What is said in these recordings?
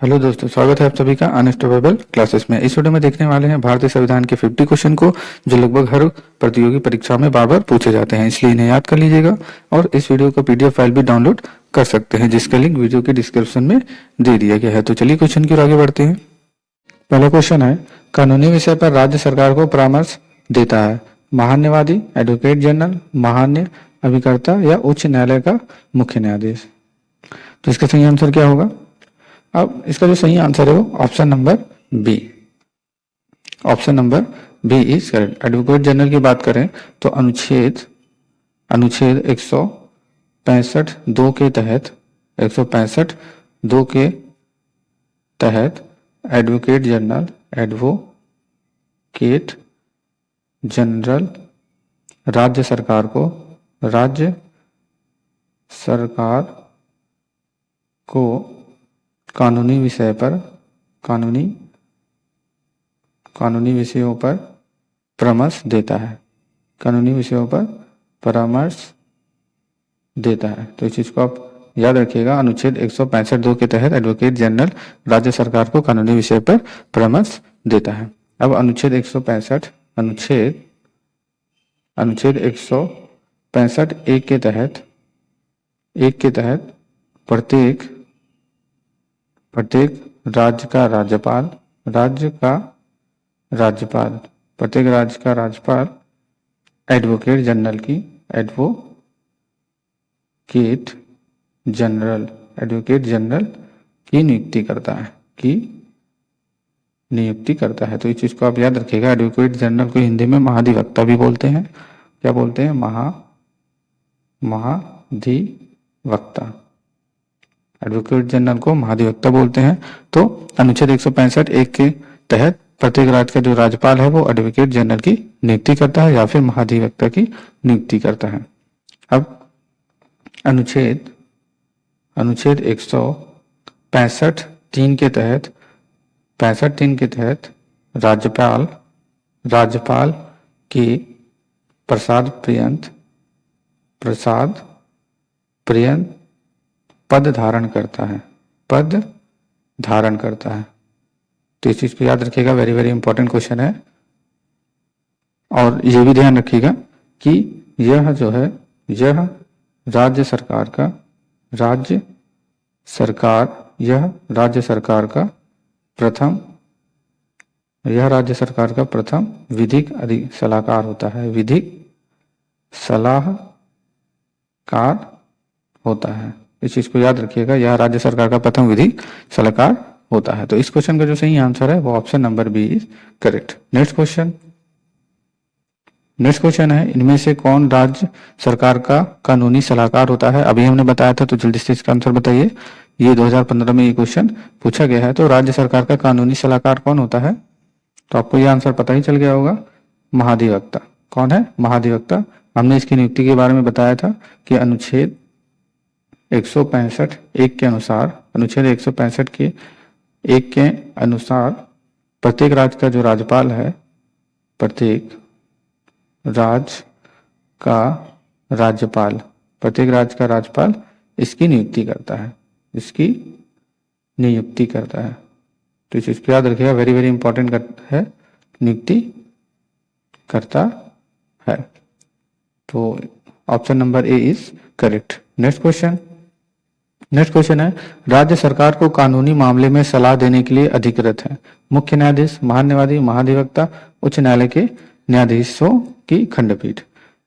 Hello दोस्तों, स्वागत है आप सभी का अनस्टॉपेबल क्लासेस में। इस वीडियो में देखने वाले हैं भारतीय संविधान के 50 क्वेश्चन को, जो लगभग हर प्रतियोगी परीक्षा में बार बार पूछे जाते हैं, इसलिए इन्हें याद कर लीजिएगा। और इस वीडियो का पीडीएफ फाइल भी डाउनलोड कर सकते हैं, जिसका लिंक वीडियो के डिस्क्रिप्शन में दे दिया गया है। तो चलिए क्वेश्चन की ओर आगे बढ़ते हैं। पहला क्वेश्चन है, कानूनी विषय पर राज्य सरकार को परामर्श देता है महान्यायवादी, एडवोकेट जनरल, महान्याय अभिकर्ता या उच्च न्यायालय का मुख्य न्यायाधीश। तो इसका सही आंसर क्या होगा? अब इसका जो सही आंसर है वो option number B, option number B is correct. Advocate general की बात करें तो अनुच्छेद 165(2) के तहत 165(2) के तहत एडवोकेट जनरल राज्य सरकार को कानूनी विषयों पर परामर्श देता है, तो इस चीज को आप याद रखिएगा। अनुच्छेद 165(2) के तहत एडवोकेट जनरल राज्य सरकार को कानूनी विषय पर परामर्श देता है। अब अनुच्छेद 165(1) के तहत प्रत्येक राज्य का राज्यपाल एडवोकेट जनरल की नियुक्ति करता है, तो इस चीज को आप याद रखिएगा। एडवोकेट जनरल को हिंदी में महाधिवक्ता भी बोलते हैं। क्या बोलते हैं? महाधिवक्ता। एडवोकेट जनरल को महाधिवक्ता बोलते हैं। तो अनुच्छेद 165(1) के तहत प्रत्येक राज्य का जो राज्यपाल है वो एडवोकेट जनरल की नियुक्ति करता है या फिर महाधिवक्ता की नियुक्ति करता है। अब अनुच्छेद 165(3) के तहत राज्यपाल की प्रसाद पर्यंत पद धारण करता है। तो इस चीज को याद रखिएगा, वेरी वेरी इंपॉर्टेंट क्वेश्चन है। और ये भी ध्यान रखिएगा कि यह राज्य सरकार का प्रथम विधिक सलाहकार होता है। इस चीज को याद रखिएगा, यह राज्य सरकार का प्रथम विधिक सलाहकार होता है। तो इस क्वेश्चन का जो सही आंसर है वो option number B is correct. Next question है, इनमें से कौन राज्य सरकार का कानूनी सलाहकार होता है? अभी हमने बताया था, तो जल्दी से इसका आंसर बताइए। ये 2015 में ये क्वेश्चन पूछा गया है। तो राज्य सरकार का कानूनी सलाहकार कौन होता है? तो आपको ये आंसर पता ही चल गया होगा, महाधिवक्ता। कौन है? महाधिवक्ता। हमने इसकी नियुक्ति के बारे में बताया था कि अनुच्छेद 165(1) के अनुसार प्रत्येक राज्य का जो राज्यपाल है, प्रत्येक राज्य का राज्यपाल इसकी नियुक्ति करता है। तो इस चीज को याद रखिएगा, वेरी वेरी इंपॉर्टेंट है, नियुक्ति करता है। तो option number A is correct. Next question है, राज्य सरकार को कानूनी मामले में सलाह देने के लिए अधिकृत है मुख्य न्यायाधीश, महान्यायवादी, महाधिवक्ता, उच्च न्यायालय के न्यायाधीशों की खंडपीठ।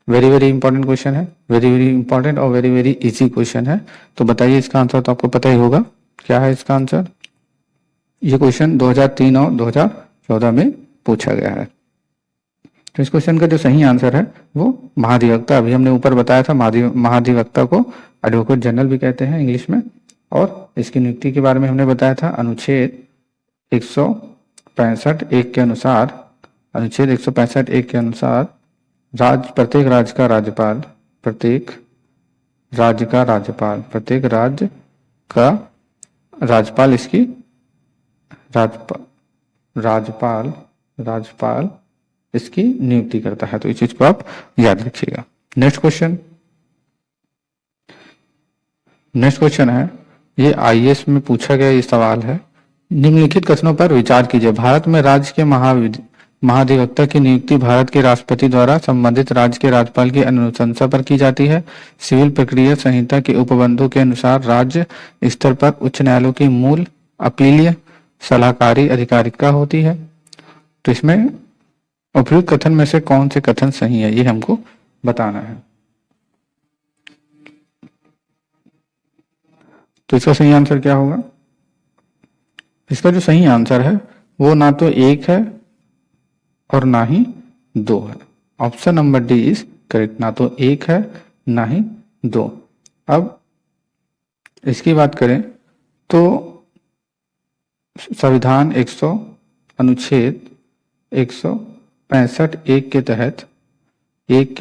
वेरी वेरी इंपॉर्टेंट क्वेश्चन है, वेरी वेरी इंपॉर्टेंट और वेरी वेरी इजी क्वेश्चन है। तो बताइए इसका आंसर, तो आपको पता ही होगा क्या है इसका आंसर। ये क्वेश्चन 2003 और 2014 में पूछा गया है। तो इस क्वेश्चन का जो सही आंसर है वो महाधिवक्ता। अभी हमने ऊपर बताया था, महाधिवक्ता को एडवोकेट जनरल भी कहते हैं इंग्लिश में। और इसकी नियुक्ति के बारे में हमने बताया था, अनुच्छेद 165(1) के अनुसार प्रत्येक राज्य का राज्यपाल इसकी नियुक्ति करता है। तो इस चीज को आप याद रखिएगा। नेक्स्ट क्वेश्चन है, ये आईएएस में पूछा गया ये सवाल है निम्नलिखित कथनों पर विचार कीजिए। भारत में राज्य के महाधिवक्ता की नियुक्ति भारत के राष्ट्रपति द्वारा संबंधित राज्य के राज्यपाल की अनुशंसा पर की जाती है। सिविल प्रक्रिया संहिता के उपबंधों के अनुसार राज्य स्तर पर उच्च न्यायालयों की मूल अपीलीय सलाहकारी अधिकारिता होती है। तो इसमें उपयुक्त कथन में से कौन से कथन सही है, ये हमको बताना है। तो इसका सही आंसर क्या होगा? इसका जो सही आंसर है वो ना तो 1 है और ना ही 2 है। Option number D is correct. ना तो 1 है ना ही 2। अब इसकी बात करें तो संविधान 100 अनुच्छेद 165 1 के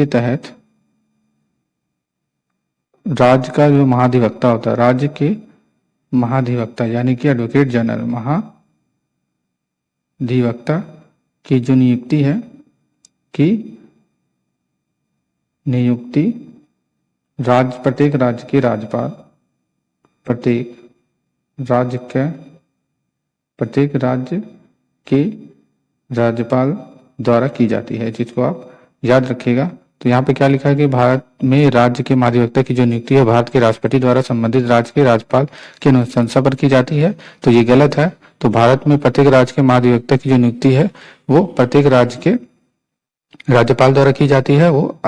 तहत राज्य का जो महाधिवक्ता होता है, राज्य के महाधिवक्ता यानी कि एडवोकेट जनरल, महाधिवक्ता की जो नियुक्ति है कि नियुक्ति प्रत्येक राज्य के राज्यपाल, प्रत्येक राज्य के राज्यपाल द्वारा की जाती है, जिसको आप याद रखिएगा। तो यहाँ पे क्या लिखा है कि भारत में राज्य के महाधिवक्ता की जो नियुक्ति है भारत के राष्ट्रपति द्वारा संबंधित राज्य के राज्यपाल की अनुशंसा पर की जाती है, तो ये गलत है। तो भारत में प्रत्येक राज्य के महाधिवक्ता की जो नियुक्ति है वो प्रत्येक राज्य के राज्यपाल द्वारा की जाती है। वो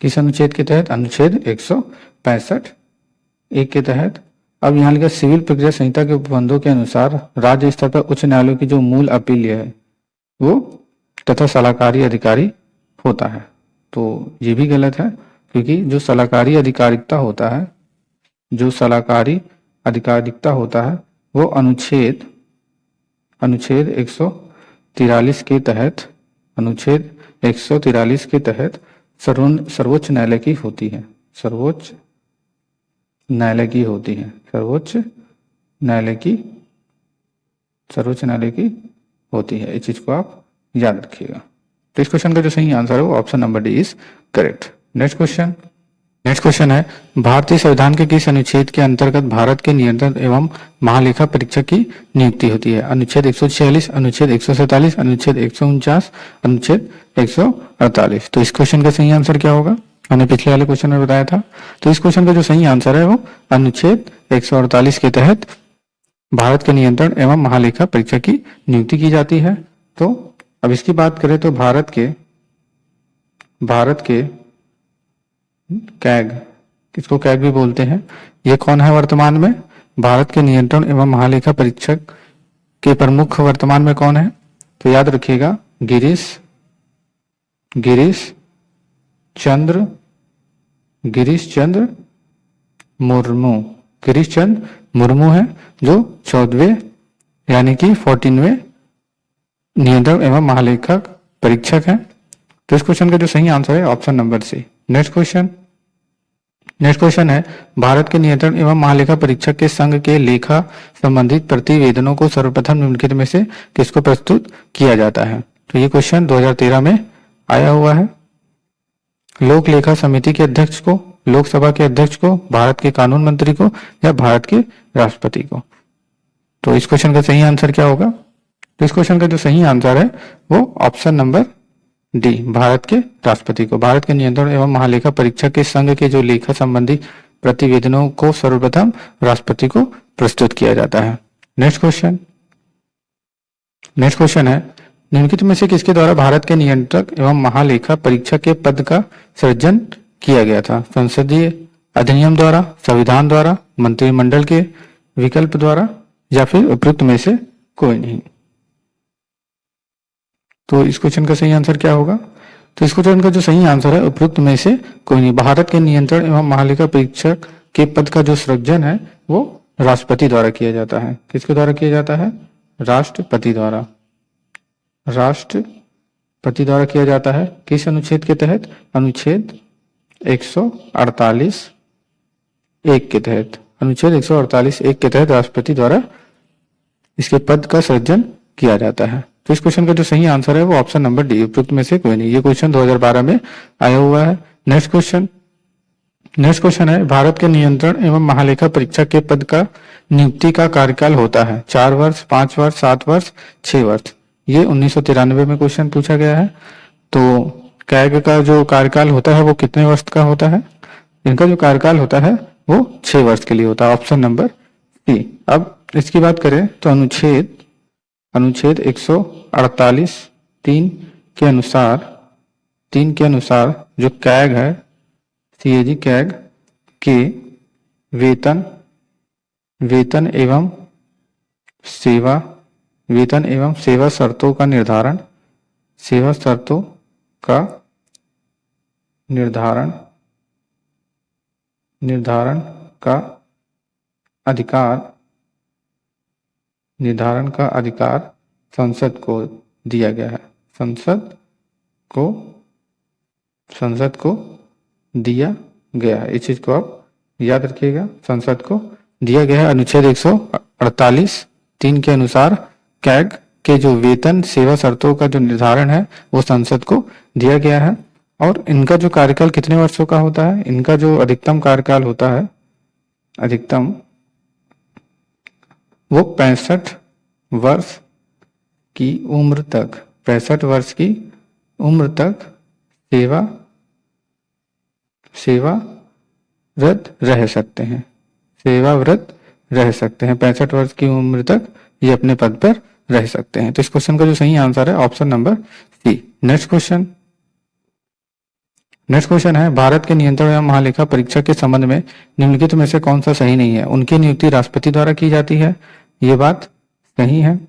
किस अनुच्छेद के तहत? अनुच्छेद 165 1 के तहत। अब यहाँ लिखा सिविल प्रक्रिया संहिता के उपबंधों के अनुसार राज्य स्तर पर उच्च न्यायालयों की जो मूल अपील है वो तथा सलाहकारी अधिकारी होता है। तो ये भी गलत है, क्योंकि जो सलाहकारी अधिकारिता होता है वो अनुच्छेद 143 के तहत सर्वोच्च न्यायालय की होती है। सर्वोच्च न्यायालय की होती है। इस चीज को आप याद रखिएगा। तो इस क्वेश्चन का जो सही आंसर है वो option number D is correct. Next question है भारतीय संविधान के किस अनुच्छेद के अंतर्गत भारत के नियंत्रण एवं महालेखा परीक्षक की नियुक्ति होती है? अनुच्छेद 146, अनुच्छेद 147, अनुच्छेद 149, अनुच्छेद 148। तो इस क्वेश्चन का सही आंसर क्या होगा? मैंने पिछले वाले क्वेश्चन में बताया था। तो इस क्वेश्चन का जो सही आंसर है वो अनुच्छेद 148 के तहत भारत के नियंत्रण एवं महालेखा परीक्षक की नियुक्ति की जाती है। तो अब इसकी बात करें तो भारत के कैग, किसको कैग भी बोलते हैं, ये कौन है वर्तमान में? भारत के नियंत्रण एवं महालेखा परीक्षक के प्रमुख वर्तमान में कौन है? तो याद रखिएगा गिरीश चंद्र मुर्मू है, जो 14वें यानी कि 14वें नियंत्रण एवं महालेखक परीक्षक है। तो इस क्वेश्चन का जो सही आंसर है option number C. Next question है भारत के नियंत्रण एवं महालेखा परीक्षक के संघ के लेखा संबंधित प्रतिवेदनों को सर्वप्रथम निम्नलिखित में से किसको प्रस्तुत किया जाता है? तो ये क्वेश्चन 2013 में आया हुआ है। लोक लेखा समिति के अध्यक्ष को, लोकसभा के अध्यक्ष को, भारत के कानून मंत्री को या भारत के राष्ट्रपति को? तो इस क्वेश्चन का सही आंसर क्या होगा? तो इस क्वेश्चन का जो सही आंसर है वो ऑप्शन नंबर डी, भारत के राष्ट्रपति को। भारत के नियंत्रण एवं महालेखा परीक्षक के संघ के जो लेखा संबंधी प्रतिवेदनों को सर्वप्रथम राष्ट्रपति को प्रस्तुत किया जाता है। नेक्स्ट क्वेश्चन है निम्नलिखित में से किसके द्वारा भारत के नियंत्रक एवं महालेखा परीक्षक के पद का सृजन किया गया था? संसदीय अधिनियम द्वारा, संविधान द्वारा, मंत्रिमंडल के विकल्प द्वारा या फिर उपयुक्त में से कोई नहीं? तो इस क्वेश्चन का सही आंसर क्या होगा? तो इस क्वेश्चन का जो सही आंसर है उपयुक्त में से कोई नहीं। भारत के नियंत्रण एवं महालेखा परीक्षक के पद का जो सृजन है वो राष्ट्रपति द्वारा किया जाता है। किसके द्वारा किया जाता है? राष्ट्रपति द्वारा किया जाता है। किस अनुच्छेद के तहत? अनुच्छेद 148 1 के तहत। अनुच्छेद 148 1 के तहत राष्ट्रपति द्वारा इसके पद का सृजन किया जाता है। तो इस क्वेश्चन का जो सही आंसर है वो ऑप्शन नंबर डी, उपयुक्त में से कोई नहीं। ये क्वेश्चन 2012 में आया हुआ है। नेक्स्ट नेक्स्ट क्वेश्चन है, भारत के नियंत्रण एवं महालेखा परीक्षक के पद का नियुक्ति का कार्यकाल होता है 4 वर्ष, 5 वर्ष, 7 वर्ष, 6 वर्ष। ये 1993 में क्वेश्चन पूछा गया है। तो कैग का जो कार्यकाल होता है वो कितने वर्ष का होता है? इनका जो कार्यकाल होता है वो 6 वर्ष के लिए होता है, ऑप्शन नंबर सी। अब इसकी बात करें तो अनुच्छेद 148 3 के अनुसार जो कैग है, सीएजी कैग के वेतन एवं सेवा शर्तों का निर्धारण का अधिकार संसद को दिया गया है। संसद को दिया गया है, इस चीज को आप याद रखिएगा, संसद को दिया गया है। अनुच्छेद 148 3 के अनुसार कैग के जो वेतन सेवा शर्तों का जो निर्धारण है वो संसद को दिया गया है। और इनका जो कार्यकाल कितने वर्षों का होता है? इनका जो अधिकतम कार्यकाल होता है, वो 65 वर्ष की उम्र तक 65 वर्ष की उम्र तक सेवारत रह सकते हैं। 65 वर्ष की उम्र तक ये अपने पद पर रह सकते हैं। तो इस क्वेश्चन का जो सही आंसर है option number C. Next question है, भारत के नियंत्रण एवं महालेखा परीक्षक के संबंध में निम्नलिखित में से कौन सा सही नहीं है? उनकी नियुक्ति राष्ट्रपति द्वारा की जाती है, ये बात सही है।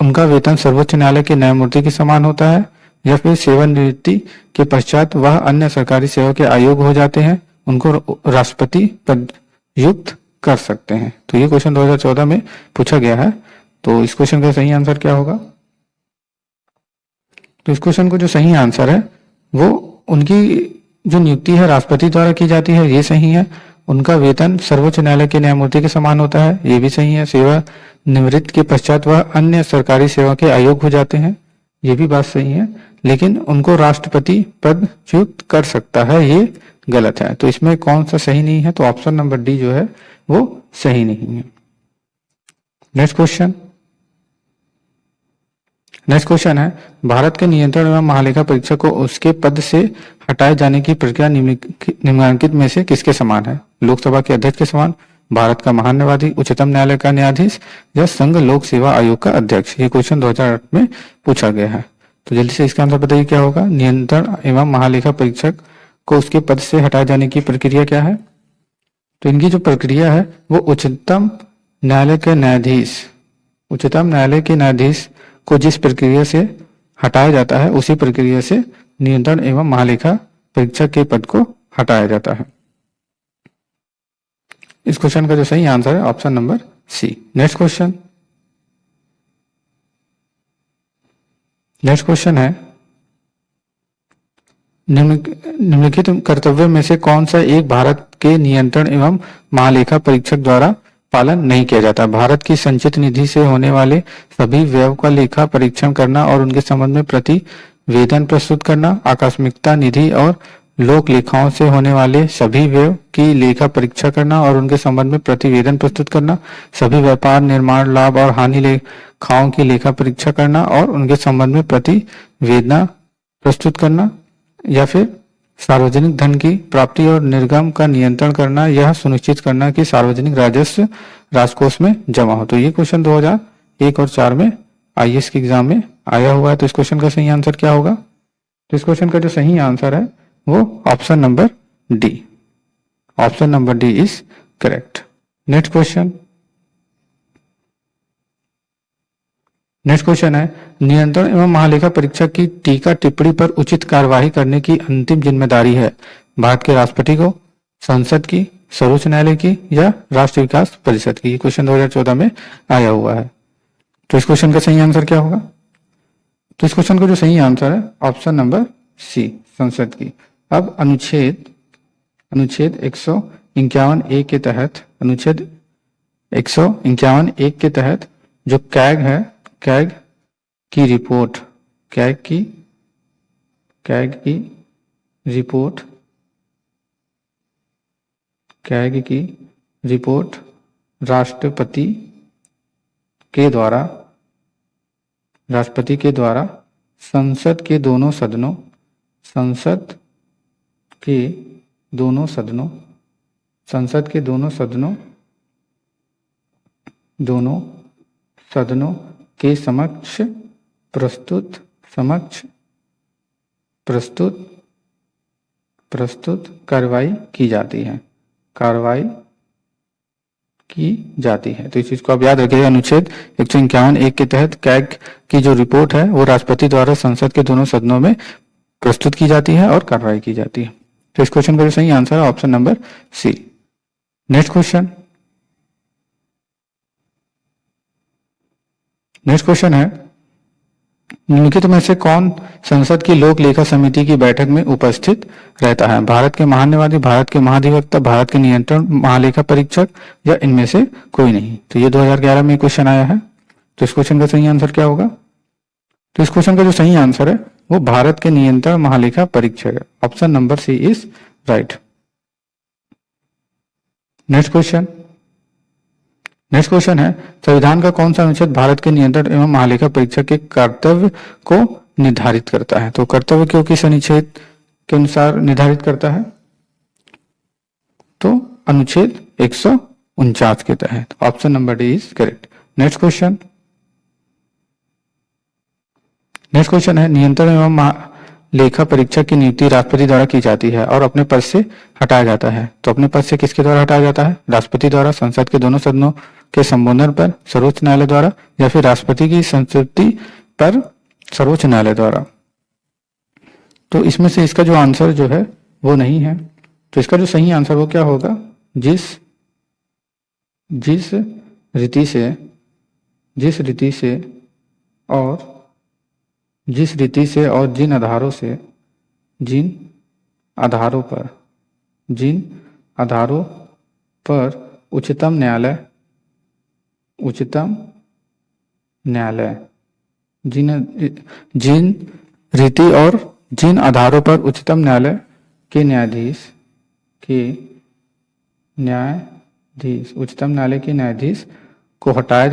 उनका वेतन सर्वोच्च न्यायालय के न्यायमूर्ति के समान होता है, या फिर सेवानिवृत्ति के पश्चात वह अन्य सरकारी सेवा के अयोग्य हो जाते हैं, उनको राष्ट्रपति पद युक्त कर सकते हैं। तो ये क्वेश्चन 2014 में पूछा गया है। तो इस क्वेश्चन का सही आंसर क्या होगा? तो इस क्वेश्चन को जो सही आंसर है वो उनकी जो नियुक्ति है राष्ट्रपति द्वारा की जाती है, ये सही है। उनका वेतन सर्वोच्च न्यायालय के न्यायमूर्ति के समान होता है, ये भी सही है। सेवा निवृत्त के पश्चात वह अन्य सरकारी सेवा के अयोग्य हो जाते हैं, ये भी बात सही है। लेकिन उनको राष्ट्रपति पद युक्त कर सकता है, ये गलत है। तो इसमें कौन सा सही नहीं है? तो ऑप्शन नंबर डी जो है वो सही नहीं है। नेक्स्ट क्वेश्चन है, भारत के नियंत्रण एवं महालेखा परीक्षक को उसके पद से हटाए जाने की प्रक्रिया निम्नलिखित में से किसके समान है? लोकसभा के अध्यक्ष के समान, भारत का महान न्यायाधीश, उच्चतम न्यायालय का न्यायाधीश, या संघ लोक सेवा आयोग का अध्यक्ष। ये क्वेश्चन 2008 में पूछा गया है। तो जल्दी से इसका आंसर बताइए क्या होगा? नियंत्रण एवं महालेखा परीक्षक को उसके पद से हटाए जाने की प्रक्रिया क्या है? तो इनकी जो प्रक्रिया है वो उच्चतम न्यायालय के न्यायाधीश को जिस प्रक्रिया से हटाया जाता है उसी प्रक्रिया से नियंत्रण एवं महालेखा परीक्षक के पद को हटाया जाता है। इस क्वेश्चन का जो सही आंसर है option number C. Next question है, निम्नलिखित कर्तव्य में से कौन सा एक भारत के नियंत्रण एवं महालेखा परीक्षक द्वारा पालन नहीं किया जाता? भारत की संचित निधि से होने वाले सभी व्यय का लेखा परीक्षण करना और उनके संबंध में प्रतिवेदन प्रस्तुत करना, आकस्मिकता निधि और लोक लेखाओं से होने वाले सभी व्यय की लेखा परीक्षा करना और उनके संबंध में प्रतिवेदन प्रस्तुत करना, सभी व्यापार, निर्माण, लाभ और हानि लेखाओं की लेखा परीक्षा करना और उनके संबंध में प्रतिवेदन प्रस्तुत करना, या फिर सार्वजनिक धन की प्राप्ति और निर्गम का नियंत्रण करना, यह सुनिश्चित करना कि सार्वजनिक राजस्व राजकोष में जमा हो। तो ये क्वेश्चन 2001 और 4 में आईएएस के एग्जाम में आया हुआ है। तो इस क्वेश्चन का सही आंसर क्या होगा? तो इस क्वेश्चन का जो सही आंसर है वो option number D. Option number D is correct. Next question है, नियंत्रण एवं महालेखा परीक्षक की टीका टिप्पणी पर उचित कार्यवाही करने की अंतिम जिम्मेदारी है भारत के राष्ट्रपति को, संसद की, सर्वोच्च न्यायालय की, या राष्ट्रीय विकास परिषद की? ये क्वेश्चन 2014 में आया हुआ है। तो इस क्वेश्चन का सही आंसर क्या होगा? तो इस क्वेश्चन का जो सही आंसर है ऑप्शन नंबर सी, संसद की। अब अनुच्छेद 151 ए के तहत, अनुच्छेद 151 ए के तहत जो कैग है, कैग की रिपोर्ट कैग की रिपोर्ट राष्ट्रपति के द्वारा संसद के दोनों सदनों संसद के दोनों सदनों के समक्ष प्रस्तुत कार्रवाई की जाती है। तो इस चीज को आप याद रखिएगा। अनुच्छेद 151(1) के तहत कैग की जो रिपोर्ट है वो राष्ट्रपति द्वारा संसद के दोनों सदनों में प्रस्तुत की जाती है और कार्रवाई की जाती है। तो इस क्वेश्चन का जो सही आंसर है option number C. Next question है, निम्नलिखित में से कौन संसद की लोक लेखा समिति की बैठक में उपस्थित रहता है? भारत के महान्यायवादी, भारत के महाधिवक्ता, भारत के नियंत्रण महालेखा परीक्षक या इनमें से कोई नहीं? तो ये 2011 में क्वेश्चन आया है। तो इस क्वेश्चन का सही आंसर क्या होगा? तो इस क्वेश्चन का जो सही आंसर है वो भारत के नियंत्रण महालेखा परीक्षक है। Option number C is right. Next question है, संविधान का कौन सा अनुच्छेद भारत के नियंत्रण एवं महालेखा परीक्षक के कर्तव्य को निर्धारित करता है? तो कर्तव्य को किस अनुच्छेद के अनुसार निर्धारित करता है? तो अनुच्छेद 149 के तहत। Option number D is correct. Next question है, नियंत्रण एवं लेखा परीक्षक की नियुक्ति राष्ट्रपति द्वारा की जाती है और अपने पद से हटाया जाता है। तो अपने पद से किसके द्वारा हटाया जाता है? राष्ट्रपति द्वारा, संसद के दोनों सदनों के संबोधन पर, सर्वोच्च न्यायालय द्वारा, या फिर राष्ट्रपति की संस्तुति पर सर्वोच्च न्यायालय द्वारा। तो इसमें से इसका जो आंसर जो है वो नहीं है। तो इसका जो सही आंसर वो क्या होगा? जिस रीति से और जिन आधारों पर उच्चतम न्यायालय जिन रीति और जिन आधारों पर उच्चतम न्यायालय के न्यायाधीश को हटाया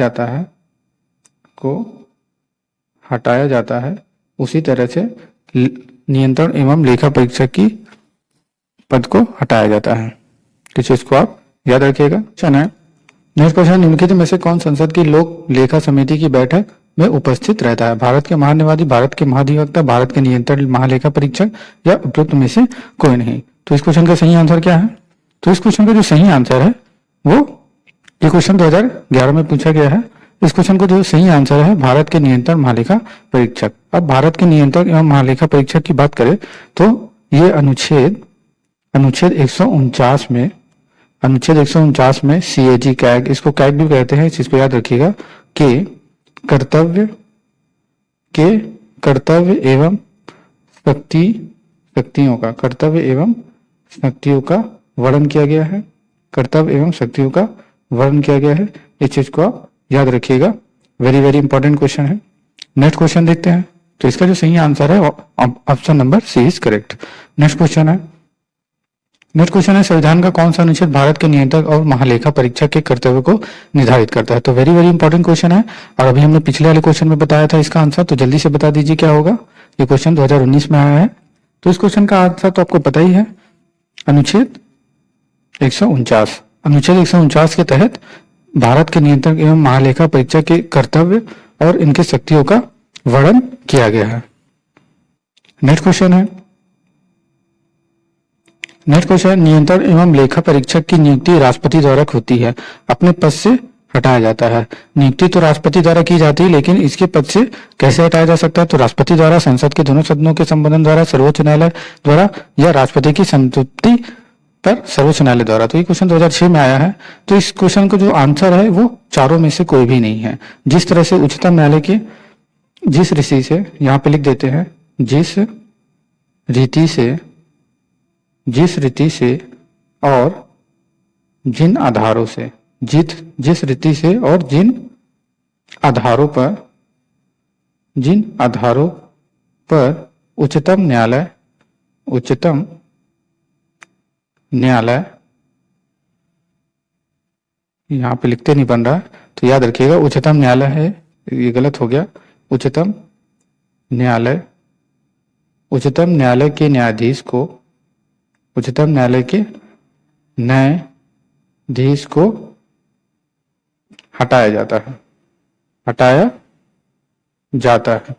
जाता है उसी तरह से नियंत्रण एवं लेखा परीक्षक की पद को हटाया जाता है। तो इस चीज को आप याद रखिएगा। नेक्स्ट क्वेश्चन, निम्नलिखित में से कौन संसद की लोक लेखा समिति की बैठक में उपस्थित रहता है? भारत के महान्यायवादी, भारत के महाधिवक्ता, भारत के नियंत्रण महालेखा परीक्षक या उपरोक्त में से कोई नहीं? तो इस क्वेश्चन का सही आंसर क्या है? तो इस क्वेश्चन का जो सही आंसर है वो, ये क्वेश्चन 2011 में पूछा गया है। इस क्वेश्चन का जो सही आंसर है भारत के नियंत्रण महालेखा परीक्षक। अब भारत के नियंत्रण एवं महालेखा परीक्षक की बात करें तो ये अनुच्छेद 149 में सीएजी कैग, इसको कैग भी कहते हैं, इस चीज को याद रखिएगा, के कर्तव्य एवं शक्तियों का वर्णन किया गया है। इस चीज को आप याद रखिएगा। वेरी वेरी इंपॉर्टेंट क्वेश्चन है। नेक्स्ट क्वेश्चन देखते हैं। तो इसका जो सही आंसर है option number C is correct. Next question है, संविधान का कौन सा अनुच्छेद भारत के नियंत्रक और महालेखा परीक्षक के कर्तव्य को निर्धारित करता है? तो वेरी वेरी इंपॉर्टेंट क्वेश्चन है और अभी हमने पिछले वाले क्वेश्चन में बताया था इसका आंसर, तो जल्दी से बता दीजिए क्या होगा। ये क्वेश्चन 2019 में आया है। तो इस क्वेश्चन का आंसर तो आपको पता ही है, अनुच्छेद 149 के तहत भारत के नियंत्रक एवं महालेखा परीक्षक के कर्तव्य और इनके शक्तियों का वर्णन किया गया है। नेक्स्ट क्वेश्चन, नियंत्रण एवं लेखा परीक्षक की नियुक्ति राष्ट्रपति द्वारा होती है, अपने पद से हटाया जाता है। नियुक्ति तो राष्ट्रपति द्वारा की जाती है, लेकिन इसके पद से कैसे हटाया जा सकता है? तो राष्ट्रपति द्वारा, संसद के दोनों सदनों के संबोधन द्वारा, सर्वोच्च न्यायालय द्वारा, या राष्ट्रपति की संस्तुति पर सर्वोच्च न्यायालय द्वारा। तो ये क्वेश्चन 2006 में आया है। तो इस क्वेश्चन का जो आंसर है वो चारों में से कोई भी नहीं है। जिस तरह से उच्चतम न्यायालय के जिस रीति से, यहाँ पे लिख देते हैं, जिस रीति से और जिन आधारों से, जिस रीति से और जिन आधारों पर उच्चतम न्यायालय यहाँ पे लिखते नहीं बन रहा, तो याद रखिएगा उच्चतम न्यायालय है, ये गलत हो गया। उच्चतम न्यायालय, उच्चतम न्यायालय के न्यायाधीश को, उच्चतम न्यायालय के न्यायाधीश को हटाया जाता है, हटाया जाता है।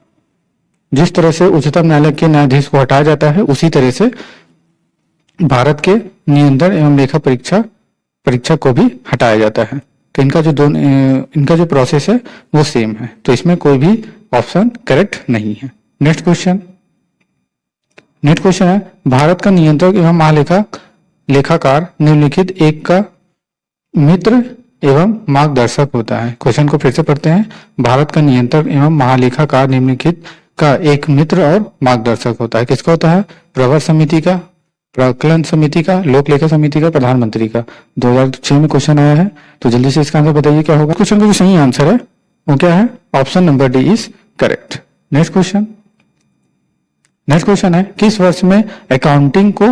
जिस तरह से उच्चतम न्यायालय के न्यायाधीश को हटाया जाता है, उसी तरह से भारत के नियंत्रण एवं लेखा परीक्षक को भी हटाया जाता है। तो इनका जो प्रोसेस है वो सेम है, तो इसमें कोई भी ऑप्शन करेक्ट नहीं है। नेक्स्ट क्वेश्चन है, भारत का नियंत्रक एवं लेखाकार निम्नलिखित एक का मित्र एवं मार्गदर्शक होता है। क्वेश्चन को फिर से पढ़ते हैं। भारत का नियंत्रक एवं महालेखाकार निम्नलिखित का एक मित्र और मार्गदर्शक होता है। किसका होता है? प्रवर समिति का, प्राक्कलन समिति का, लोक लेखा समिति का, प्रधानमंत्री का। 2006 में क्वेश्चन आया है, तो जल्दी से इसका आंसर बताइए क्या होगा। क्वेश्चन का जो सही आंसर है वो क्या है? Option number D is correct. Next question है, किस वर्ष में अकाउंटिंग को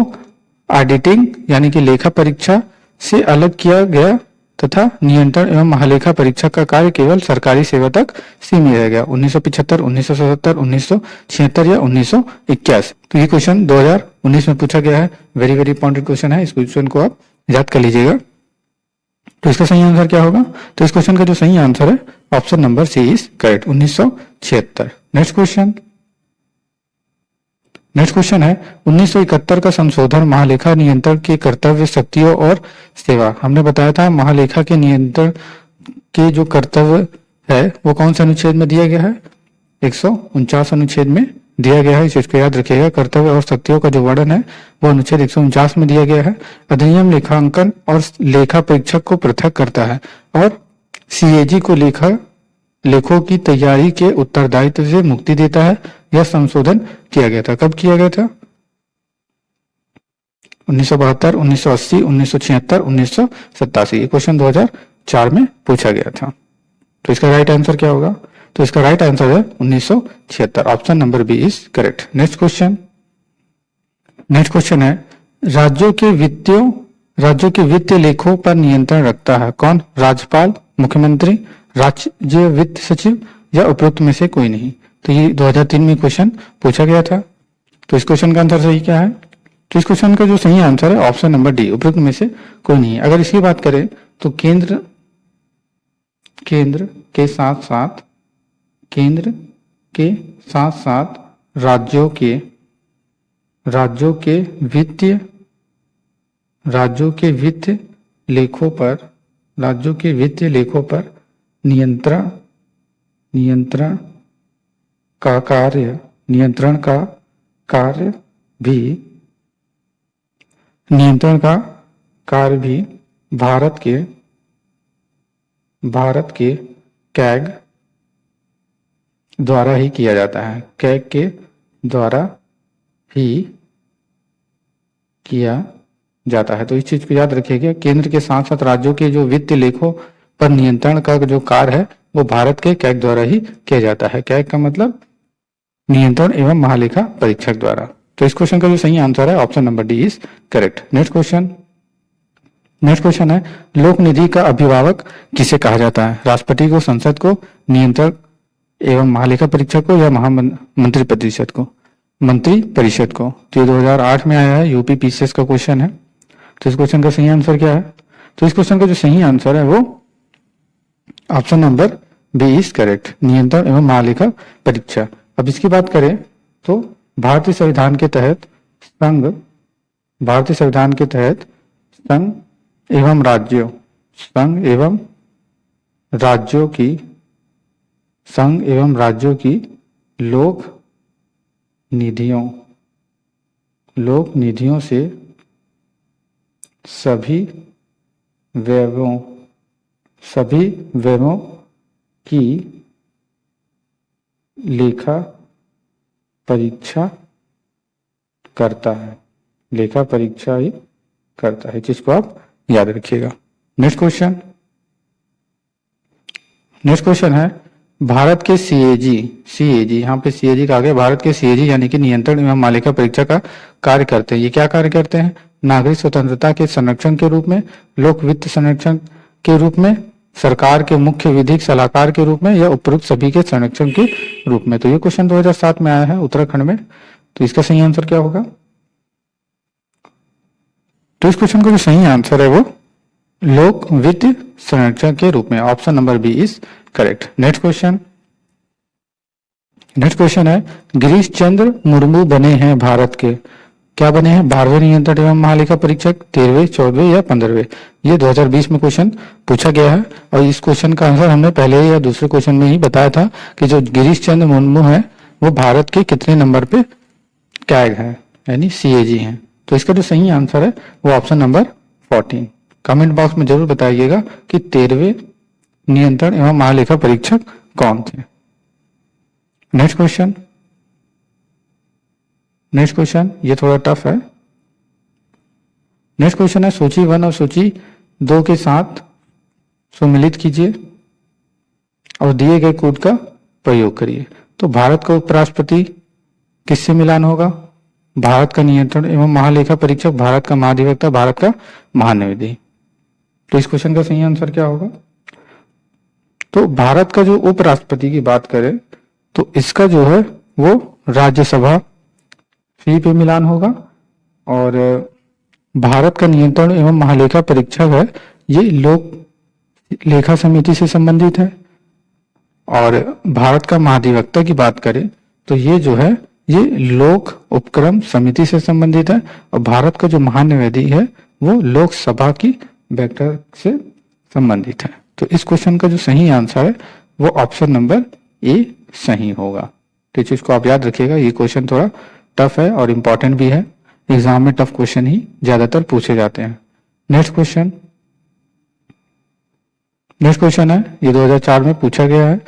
ऑडिटिंग यानी कि लेखा परीक्षा से अलग किया गया तथा नियंत्रण एवं महालेखा परीक्षक का कार्य केवल सरकारी सेवा तक सीमित रह गया? 1975, 1977, 1976 या 1981? तो ये क्वेश्चन 2019 में पूछा गया है। वेरी वेरी इंपॉर्टेंट क्वेश्चन है, इस क्वेश्चन को आप याद कर लीजिएगा। तो इसका सही आंसर क्या होगा? तो इस क्वेश्चन का जो सही आंसर है option number C is correct, 1976। Next question है, 1971 का संशोधन महालेखा नियंत्रण के कर्तव्य, शक्तियों और सेवा। हमने बताया था महालेखा के नियंत्रण के जो कर्तव्य है वो कौन से अनुच्छेद में दिया गया है? 149 अनुच्छेद में दिया गया है, इसको याद रखिएगा। कर्तव्य और शक्तियों का जो वर्णन है वो अनुच्छेद 149 में दिया गया है। अधिनियम लेखांकन और लेखा परीक्षक को पृथक करता है और सीएजी को लेखों की तैयारी के उत्तरदायित्व से मुक्ति देता है। यह संशोधन किया गया था, कब किया गया था? 1972, 1980, 1976, 1987। ये क्वेश्चन 2004 में पूछा गया था। तो इसका राइट आंसर क्या होगा? तो इसका राइट आंसर है 1976, option number B is correct. Next question है, राज्यों के वित्तीय लेखों पर नियंत्रण रखता है कौन? राज्यपाल, मुख्यमंत्री, राज्य वित्त सचिव या उपरोक्त में से कोई नहीं? तो ये 2003 में क्वेश्चन पूछा गया था। तो इस क्वेश्चन का आंसर सही क्या है? तो इस क्वेश्चन का जो सही आंसर है ऑप्शन नंबर डी, उपरोक्त में से कोई नहीं है। अगर इसकी बात करें तो केंद्र के साथ साथ राज्यों के वित्तीय लेखों पर नियंत्रण का कार्य भी भारत के कैग द्वारा ही किया जाता है। कैग के द्वारा ही किया जाता है। तो इस चीज को याद रखिएगा, केंद्र के साथ साथ राज्यों के जो वित्तीय लेखों पर नियंत्रण का जो कार्य है वो भारत के कैग द्वारा ही किया जाता है। कैग का मतलब नियंत्रण एवं महालेखा परीक्षक द्वारा। तो इस क्वेश्चन का जो सही आंसर है option number D is correct. Next question है, लोक निधि का अभिभावक किसे कहा जाता है? राष्ट्रपति को, संसद को, नियंत्रक एवं महालेखा परीक्षक को या मंत्री परिषद को? मंत्री परिषद को। तो ये 2008 में आया है, यूपी पीसीएस का क्वेश्चन है। तो इस क्वेश्चन का सही आंसर क्या है? तो इस क्वेश्चन का जो सही आंसर है वो option number B is correct, नियंत्रण एवं महालेखा परीक्षा। अब इसकी बात करें तो भारतीय संविधान के तहत संघ एवं राज्यों की लोक निधियों से सभी व्ययों की लेखा परीक्षा करता है, जिसको आप याद रखिएगा। नेक्स्ट क्वेश्चन है, भारत के सीएजी यहाँ पे सीएजी का आगे भारत के सीएजी यानी कि नियंत्रण एवं महालेखा परीक्षा का कार्य करते हैं। ये क्या कार्य करते हैं? नागरिक स्वतंत्रता के संरक्षण के रूप में, लोक वित्त संरक्षण के रूप में, सरकार के मुख्य विधिक सलाहकार के रूप में, या उपरोक्त सभी के संरक्षण के रूप में। तो ये क्वेश्चन 2007 में आया है उत्तराखंड में। तो इसका सही आंसर क्या होगा? तो इस क्वेश्चन का जो सही आंसर है वो लोक वित्त संरक्षण के रूप में, option number B is correct. Next question है, गिरीश चंद्र मुर्मू बने हैं भारत के, क्या बने हैं? 12वें नियंत्रण एवं महालेखा परीक्षक, 13वें, 14वें या 15वें? ये 2020 में क्वेश्चन पूछा गया है और इस क्वेश्चन का आंसर हमने पहले या दूसरे क्वेश्चन में ही बताया था कि जो गिरीश चंद्र मुर्मू है वो भारत के कितने नंबर पे कैग है, यानी CAG है। तो इसका जो सही आंसर है वो ऑप्शन नंबर 14। कमेंट बॉक्स में जरूर बताइएगा कि 13वें नियंत्रण एवं महालेखा परीक्षक कौन थे। नेक्स्ट क्वेश्चन ये थोड़ा टफ है। नेक्स्ट क्वेश्चन है, सूची 1 और सूची 2 के साथ सम्मिलित कीजिए और दिए गए कोड का प्रयोग करिए। तो भारत का उपराष्ट्रपति किससे मिलान होगा? भारत का नियंत्रण एवं महालेखा परीक्षक, भारत का महाधिवक्ता, भारत का महान्यायाधीश। तो इस क्वेश्चन का सही आंसर क्या होगा? तो भारत का जो उपराष्ट्रपति की बात करें तो इसका जो है वो राज्यसभा सी पे मिलान होगा, और भारत का नियंत्रण एवं महालेखा परीक्षक है ये लोक लेखा समिति से संबंधित है, और भारत का महाधिवक्ता की बात करें तो ये जो है ये लोक उपक्रम समिति से संबंधित है, और भारत का जो महान्यायाधीश है वो लोकसभा की बैठक से संबंधित है। तो इस क्वेश्चन का जो सही आंसर है वो ऑप्शन नंबर ए सही होगा। तो इस चीज को आप याद रखिएगा, ये क्वेश्चन थोड़ा टफ है और इम्पोर्टेंट भी है, एग्जाम में टफ क्वेश्चन ही ज्यादातर पूछे जाते हैं। नेक्स्ट क्वेश्चन है, ये 2004 में पूछा गया है,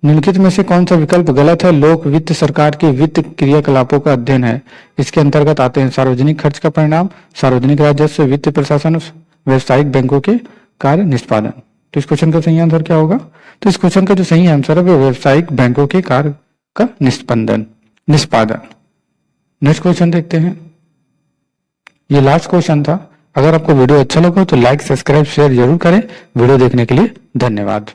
निम्नलिखित में से कौन सा विकल्प गलत है? लोक वित्त सरकार के वित्त क्रियाकलापों का अध्ययन है। इसके अंतर्गत आते हैं सार्वजनिक खर्च का परिणाम, सार्वजनिक राजस्व, वित्त प्रशासन, व्यवसायिक बैंकों के कार्य निष्पादन। तो इस क्वेश्चन का सही आंसर क्या होगा? तो इस क्वेश्चन का जो सही आंसर है वो व्यवसायिक बैंकों के कार्य का निष्पादन। नेक्स्ट क्वेश्चन देखते हैं, ये लास्ट क्वेश्चन था। अगर आपको वीडियो अच्छा लगा तो लाइक, सब्सक्राइब, शेयर जरूर करें। वीडियो देखने के लिए धन्यवाद।